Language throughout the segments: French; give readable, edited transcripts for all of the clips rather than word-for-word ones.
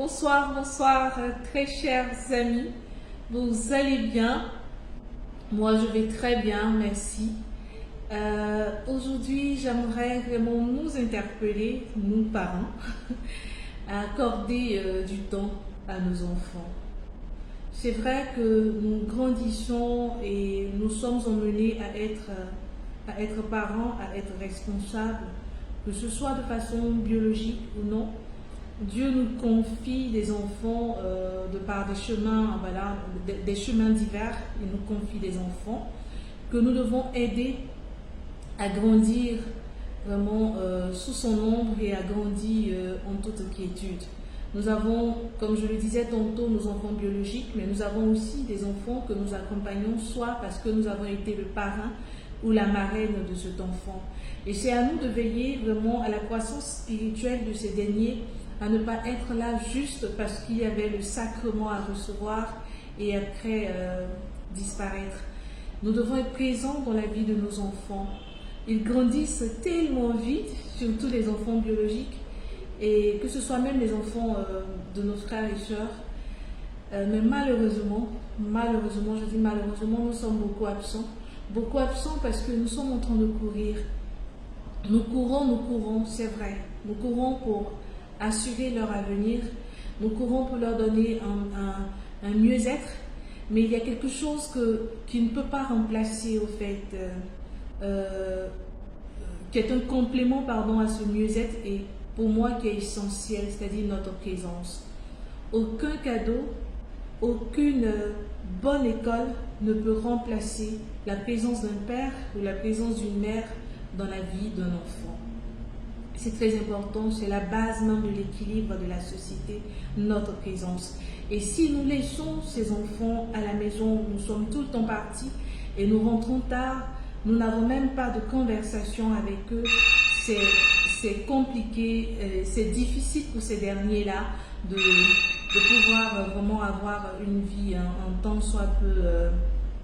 Bonsoir, bonsoir, très chers amis. Vous allez bien? Moi, je vais très bien, merci. Aujourd'hui, j'aimerais vraiment nous interpeller, nous parents, à accorder du temps à nos enfants. C'est vrai que nous grandissons et nous sommes emmenés à être parents, à être responsables, que ce soit de façon biologique ou non. Dieu nous confie des enfants de par des chemins, voilà, des chemins divers. Il nous confie des enfants que nous devons aider à grandir vraiment sous son ombre et à grandir en toute quiétude. Nous avons, comme je le disais tantôt, nos enfants biologiques, mais nous avons aussi des enfants que nous accompagnons, soit parce que nous avons été le parrain ou la marraine de cet enfant. Et c'est à nous de veiller vraiment à la croissance spirituelle de ces derniers, à ne pas être là juste parce qu'il y avait le sacrement à recevoir et après disparaître. Nous devons être présents dans la vie de nos enfants. Ils grandissent tellement vite, surtout les enfants biologiques, et que ce soit même les enfants de nos frères et sœurs. Mais malheureusement, je dis malheureusement, nous sommes beaucoup absents. Beaucoup absents parce que nous sommes en train de courir. Nous courons, c'est vrai. Nous courons pour assurer leur avenir. Nous courons pour leur donner un mieux-être. Mais il y a quelque chose qui ne peut pas remplacer, au fait, qui est un complément, à ce mieux-être et pour moi qui est essentiel, c'est-à-dire notre présence. Aucun cadeau, aucune bonne école ne peut remplacer la présence d'un père ou la présence d'une mère dans la vie d'un enfant. C'est très important, c'est la base même de l'équilibre de la société, notre présence. Et si nous laissons ces enfants à la maison, nous sommes tout le temps partis et nous rentrons tard, nous n'avons même pas de conversation avec eux, c'est compliqué, c'est difficile pour ces derniers-là de pouvoir vraiment avoir une vie, un temps soit peu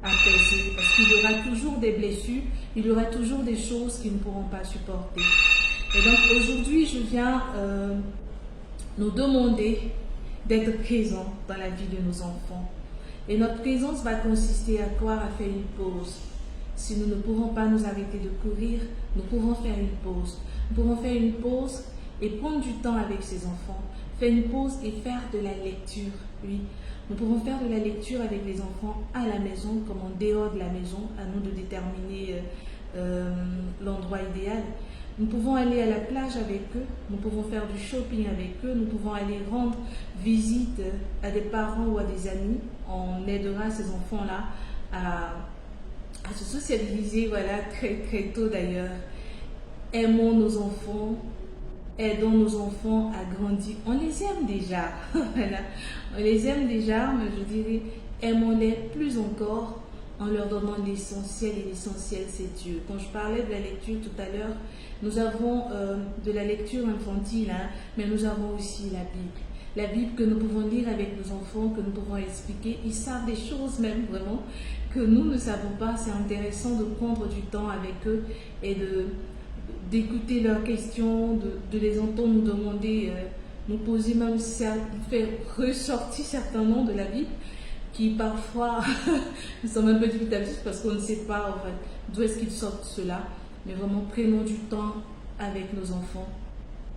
apaisé, parce qu'il y aura toujours des blessures, il y aura toujours des choses qu'ils ne pourront pas supporter. Et donc aujourd'hui, je viens nous demander d'être présents dans la vie de nos enfants. Et notre présence va consister à quoi? À faire une pause. Si nous ne pourrons pas nous arrêter de courir, nous pouvons faire une pause. Nous pouvons faire une pause et prendre du temps avec ces enfants. Faire une pause et faire de la lecture, oui. Nous pouvons faire de la lecture avec les enfants à la maison comme en dehors de la maison, à nous de déterminer l'endroit idéal. Nous pouvons aller à la plage avec eux, nous pouvons faire du shopping avec eux, nous pouvons aller rendre visite à des parents ou à des amis. On aidera ces enfants-là à se sociabiliser, voilà, très très tôt d'ailleurs. Aimons nos enfants, aidons nos enfants à grandir. On les aime déjà, voilà. On les aime déjà, mais je dirais, aimons-les plus encore en leur donnant l'essentiel, et l'essentiel c'est Dieu. Quand je parlais de la lecture tout à l'heure, nous avons de la lecture infantile, mais nous avons aussi la Bible. La Bible que nous pouvons lire avec nos enfants, que nous pouvons expliquer. Ils savent des choses même vraiment que nous ne savons pas. C'est intéressant de prendre du temps avec eux et d'écouter leurs questions, de les entendre nous demander, nous poser même, faire ressortir certains noms de la Bible qui parfois sont un peu difficiles parce qu'on ne sait pas en fait, d'où est-ce qu'ils sortent cela. Mais vraiment, prenons du temps avec nos enfants,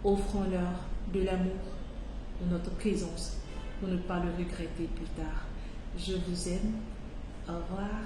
offrons-leur de l'amour, de notre présence, pour ne pas le regretter plus tard. Je vous aime. Au revoir.